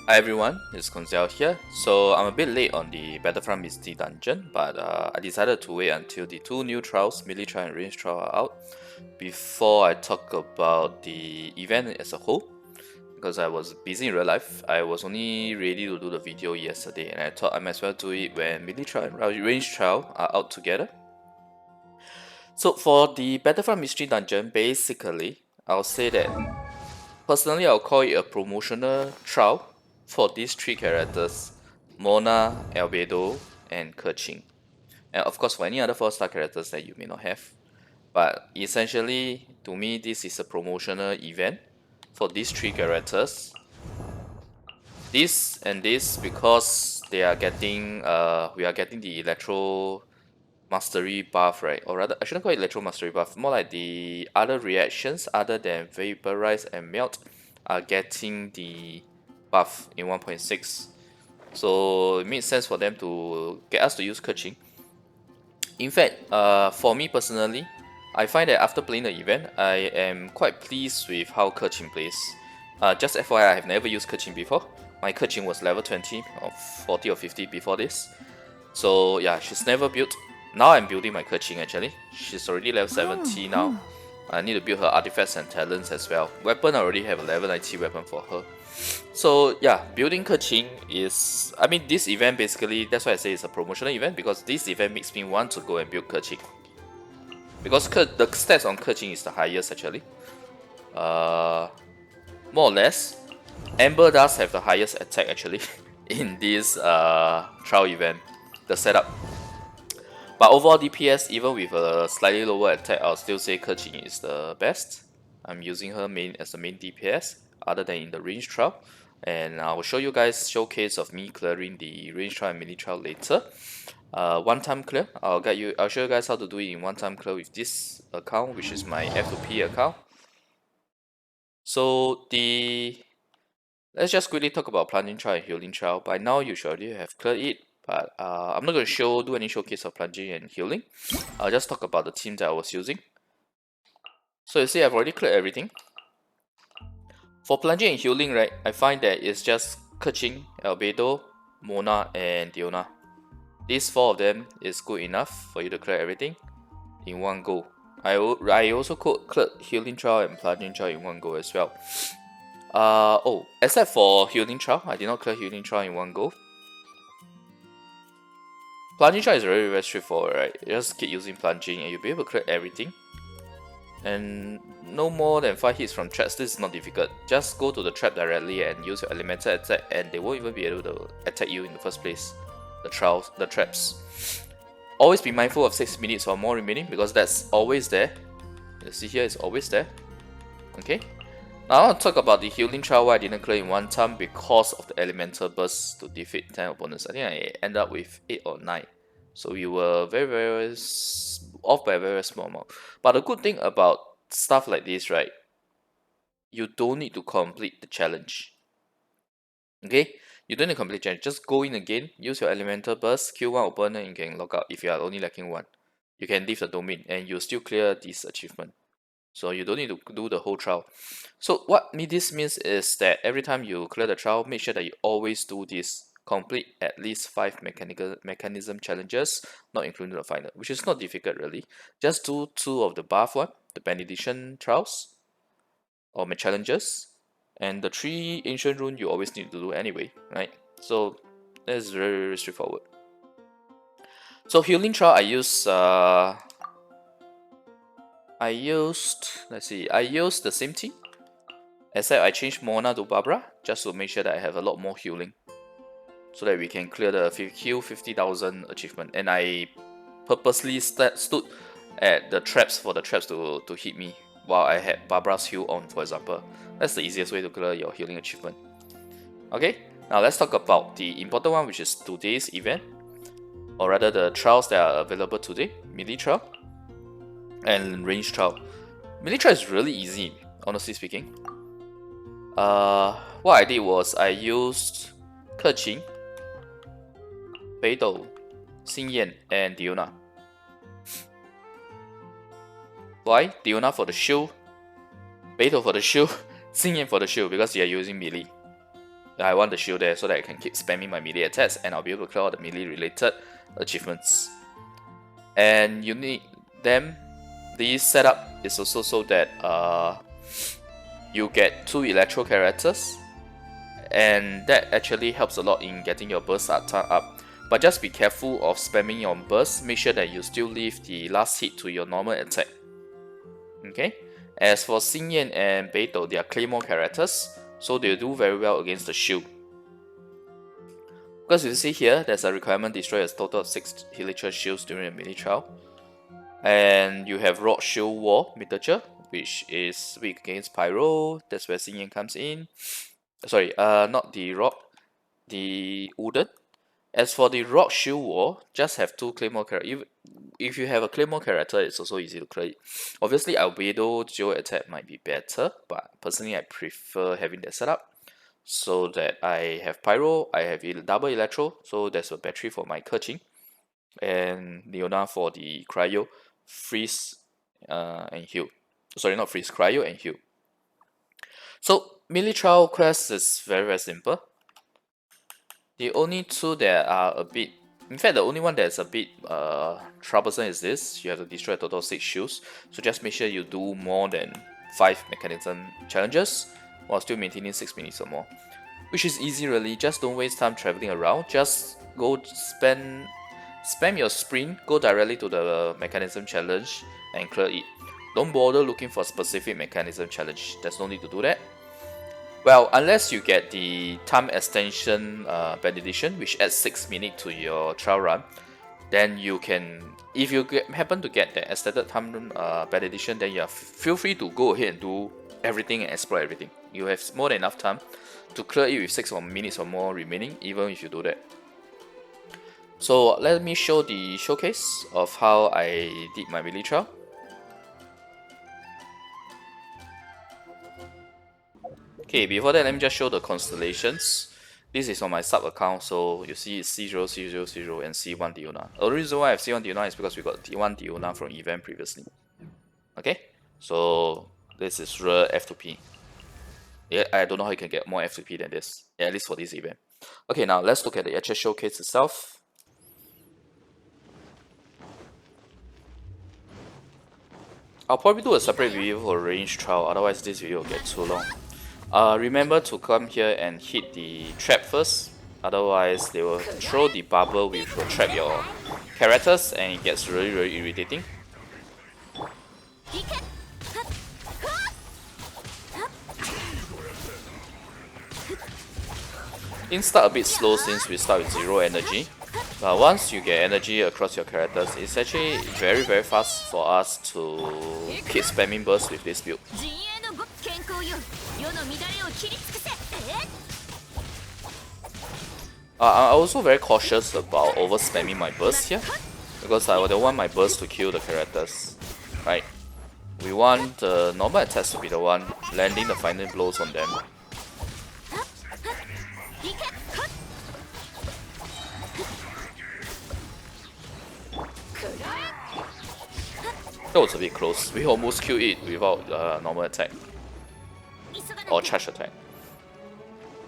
Hi everyone, it's Koinzell here. So I'm a bit late on the Battlefront Misty dungeon, but I decided to wait until the two new trials, melee trial and range trial, are out before I talk about the event as a whole. Because I was busy in real life, I was only ready to do the video yesterday, and I thought I might as well do it when melee trial and range trial are out together. So for the Battlefront Mystery Dungeon, basically, I'll say that personally, I'll call it a promotional trial for these three characters, Mona, Albedo, and Keqing. And of course, for any other 4-star characters that you may not have. But essentially, to me, this is a promotional event for these three characters. This and this because they are getting, we are getting the Electro Mastery buff, right? Or rather, I shouldn't call it Electro Mastery buff, more like the other reactions other than Vaporize and Melt are getting the buff in 1.6. So it makes sense for them to get us to use Keqing. In fact, for me personally, I find that after playing the event, I am quite pleased with how Keqing plays. Just FYI, I have never used Keqing before. My Keqing was level 20 or 40 or 50 before this. So yeah, she's never built. Now I'm building my Keqing actually. She's already level 70 now. I need to build her artifacts and talents as well. Weapon, I already have a level 90 weapon for her. So yeah, building Keqing is, I mean, this event basically, that's why I say it's a promotional event, because this event makes me want to go and build Keqing. Because the stats on Keqing is the highest actually. More or less, Amber does have the highest attack actually in this trial event, the setup. But overall DPS, even with a slightly lower attack, I'll still say Keqing is the best. I'm using her main as the main DPS, other than in the range trial. And I will show you guys showcase of me clearing the range trial and melee trial later. One-time clear. I'll show you guys how to do it in one-time clear with this account, which is my F2P account. So let's just quickly talk about plunging trial and healing trial. By now you should already have cleared it, but I'm not going to do any showcase of plunging and healing. I'll just talk about the team that I was using. So you see I've already cleared everything. For plunging and healing, right, I find that it's just Keqing, Albedo, Mona, and Diona. These 4 of them is good enough for you to clear everything in one go. I also cleared healing trial and plunging trial in one go as well. Except for healing trial, I did not clear healing trial in one go. Plunging trial is very, very straightforward, right? You just keep using plunging and you'll be able to clear everything. And no more than 5 hits from traps. This is not difficult. Just go to the trap directly and use your elemental attack, and they won't even be able to attack you in the first place. The traps. Always be mindful of 6 minutes or more remaining, because that's always there. You see here, it's always there. Okay. Now I want to talk about the healing trial why I didn't clear in one time, because of the elemental burst to defeat 10 opponents. I think I ended up with 8 or 9. So we were very, very off by a very, very small amount. But the good thing about stuff like this, right? You don't need to complete the challenge. Okay? You don't need to complete the challenge. Just go in again, use your elemental burst, kill one opponent, and you can log out if you are only lacking 1. You can leave the domain and you'll still clear this achievement. So you don't need to do the whole trial. So what this means is that every time you clear the trial, make sure that you always do this. Complete at least 5 mechanism challenges, not including the final, which is not difficult really. Just do 2 of the buff one, the benediction trials, or challenges, and the 3 ancient rune you always need to do anyway, right? So that's very, very straightforward. So healing trial, I used the same team, except I changed Mona to Barbara just to make sure that I have a lot more healing, so that we can clear the heal 50,000 achievement. And I purposely stood at the traps for the traps to hit me while I had Barbara's heal on, for example. That's the easiest way to clear your healing achievement. Okay, now let's talk about the important one, which is today's event, or rather the trials that are available today: melee trial and range trial. Melee trial is really easy, honestly speaking. What I did was I used Keqing, Beidou, Xingyan, and Diona. Why? Diona for the shield, Beidou for the shield, Xingyan for the shield, because they are using melee. I want the shield there so that I can keep spamming my melee attacks and I'll be able to clear all the melee related achievements. And you need them. This setup is also so that you get 2 electro characters, and that actually helps a lot in getting your burst up. But just be careful of spamming your burst. Make sure that you still leave the last hit to your normal attack. Okay. As for Xingyan and Beidou, they are claymore characters, so they do very well against the shield. Because you see here, there's a requirement destroy a total of 6 Hilichurch shields during a mini trial. And you have Rock Shield Wall Mitature, which is weak against Pyro. That's where Xingyan comes in. Sorry, not the Rock, the Wooden. As for the Rock Shield Wall, just have 2 Claymore characters. If you have a Claymore character, it's also easy to clear it. Obviously, Albedo Geo attack might be better, but personally I prefer having that setup. So that I have Pyro, I have double Electro, so there's a battery for my Keqing. And Leona for the Cryo, Freeze and Heal. Sorry, not Freeze, Cryo and Heal. So, melee trial quest is very simple. The only 2 that are a bit, in fact the only one that's a bit troublesome is this. You have to destroy a total of 6 shields, so just make sure you do more than 5 mechanism challenges while still maintaining 6 minutes or more. Which is easy really, just don't waste time traveling around, just go spam your sprint, go directly to the mechanism challenge and clear it. Don't bother looking for specific mechanism challenge, there's no need to do that. Well, unless you get the time extension bad edition, which adds 6 minutes to your trial run, then you can, if you happen to get the extended time bad edition, then you feel free to go ahead and do everything and explore everything. You have more than enough time to clear it with 6 minutes or more remaining, even if you do that. So let me show the showcase of how I did my melee trial. Okay, before that, let me just show the constellations. This is on my sub account, so you see it's C0, C0, C0, and C1 Diona. The reason why I have C1 Diona is because we got D1 Diona from event previously. Okay, so this is real F2P. Yeah, I don't know how you can get more F2P than this, yeah, at least for this event. Okay, now let's look at the actual showcase itself. I'll probably do a separate video for range trial, otherwise this video will get too long. Remember to come here and hit the trap first, otherwise they will throw the bubble which will trap your characters and it gets really irritating. Things start a bit slow since we start with 0 energy, but once you get energy across your characters, it's actually very fast for us to keep spamming bursts with this build. I'm also very cautious about over spamming my burst here, because I don't want my burst to kill the characters, right? We want the normal attacks to be the one landing the final blows on them. That was a bit close. We almost killed it without normal attack or charge attack.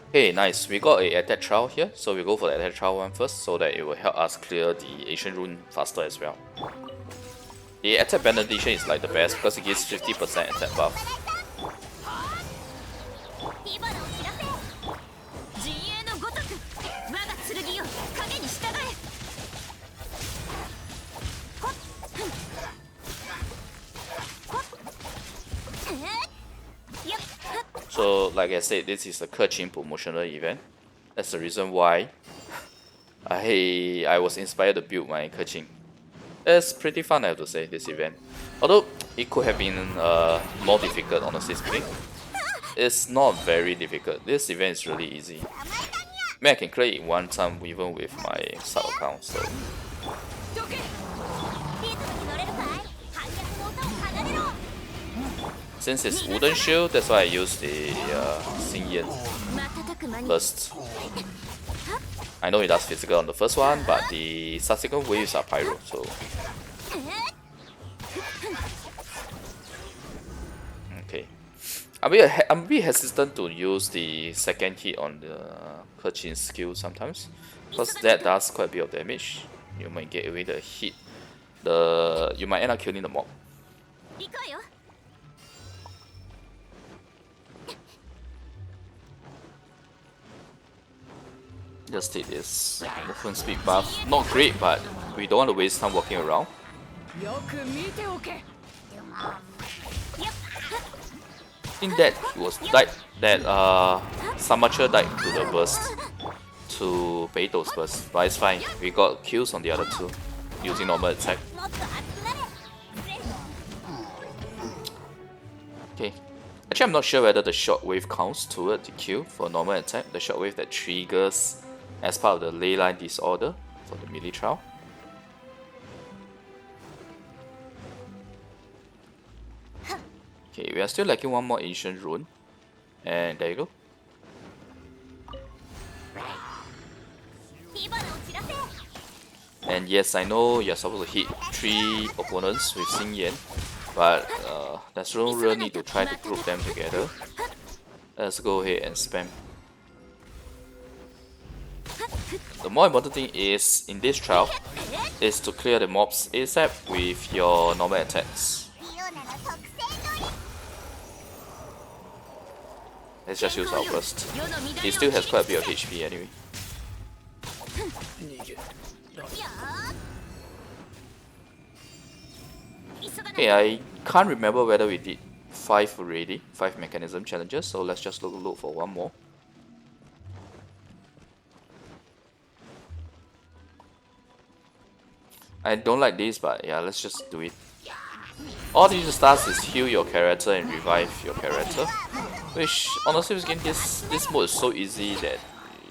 Okay, nice. We got a attack trial here, so we go for the attack trial one first, so that it will help us clear the ancient rune faster as well. The attack benediction is like the best because it gives 50% attack buff. So, like I said, this is a Keqing promotional event. That's the reason why I was inspired to build my Keqing. It's pretty fun, I have to say, this event. Although, it could have been more difficult, honestly speaking. It's not very difficult. This event is really easy. I mean, I can clear it in one time even with my sub account, so... Since it's wooden shield, that's why I use the Xingyan burst. I know it does physical on the first one, but the subsequent waves are pyro, so... Okay. I'm a bit hesitant to use the second hit on the Keqing skill sometimes, because that does quite a bit of damage. You might get away the hit. You might end up killing the mob. Just take this movement speed buff. Not great, but we don't want to waste time walking around. I think that Samacha died to the burst, to Beidou's burst, but it's fine. We got kills on the other two using normal attack. Okay. Actually, I'm not sure whether the shockwave counts toward the kill for normal attack. The shockwave that triggers as part of the ley line disorder for the melee trial. Okay, we are still lacking one more ancient rune. And there you go. And yes, I know you're supposed to hit 3 opponents with Xingyan, but there's no real need to try to group them together. Let's go ahead and spam. The more important thing is, in this trial, is to clear the mobs ASAP with your normal attacks. Let's just use our burst. He still has quite a bit of HP anyway. Okay, I can't remember whether we did 5 already, 5 mechanism challenges, so let's just look for one more. I don't like this, but yeah, let's just do it. All these does is heal your character and revive your character, which honestly speaking, this mode is so easy that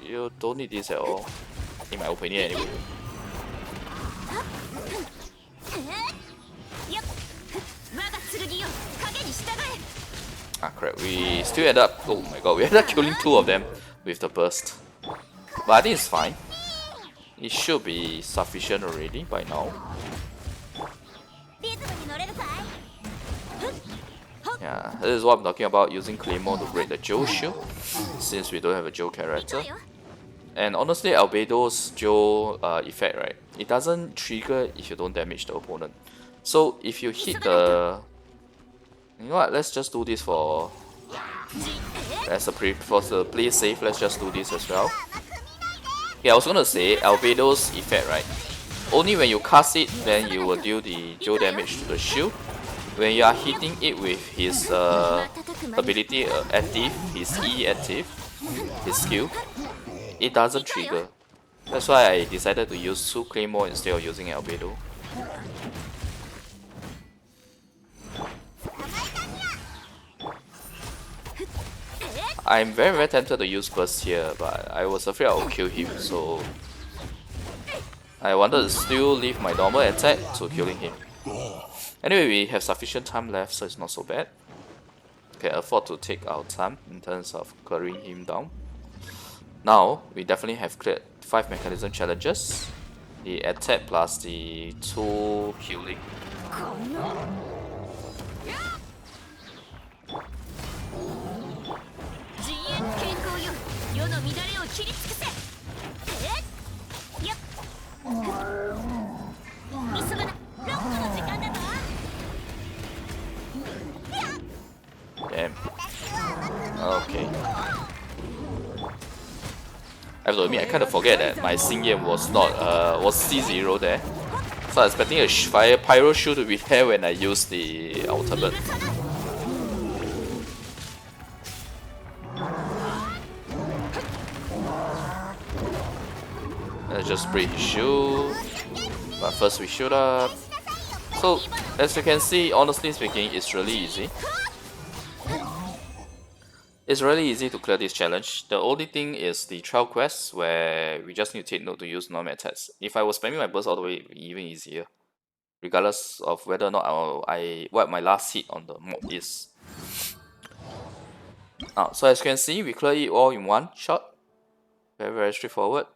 you don't need this at all, in my opinion anyway. Ah crap, we still end up, oh my god, we ended up killing 2 of them with the burst. But I think it's fine. It should be sufficient already by now. Yeah, this is what I'm talking about, using Claymore to break the Joe shield, since we don't have a Joe character. And honestly, Albedo's Joe effect, right, it doesn't trigger if you don't damage the opponent. So if you hit the... You know what, let's just do this for the play safe, let's just do this as well. Yeah, I was gonna say, Albedo's effect, right, only when you cast it, then you will deal the Joe damage to the shield. When you are hitting it with his ability active, his E active, his skill, it doesn't trigger. That's why I decided to use 2 Claymore instead of using Albedo. I'm very tempted to use burst here, but I was afraid I would kill him, so I wanted to still leave my normal attack to killing him. Anyway, we have sufficient time left, so it's not so bad. Can afford to take our time in terms of clearing him down. Now, we definitely have cleared 5 mechanism challenges. The attack plus the 2 healing. Damn. Okay. I have to admit, I kind of forget that my Xingyan was not was C0 there. So I was expecting a fire pyro shield to be there when I use the ultimate. Let's just break his shield. But first we shoot up. So as you can see, honestly speaking, it's really easy. It's really easy to clear this challenge. The only thing is the trial quest, where we just need to take note to use normal attacks. If I was spamming my burst all the way, it would be even easier, regardless of whether or not what my last hit on the mob is. So as you can see, we clear it all in one shot. Very straightforward.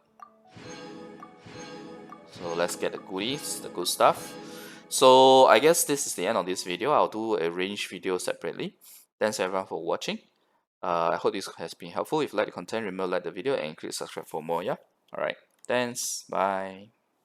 So let's get the goodies, the good stuff. So I guess this is the end of this video. I'll do a range video separately. Thanks everyone for watching. I hope this has been helpful. If you like the content, remember to like the video and click subscribe for more. Yeah. Alright. Thanks. Bye.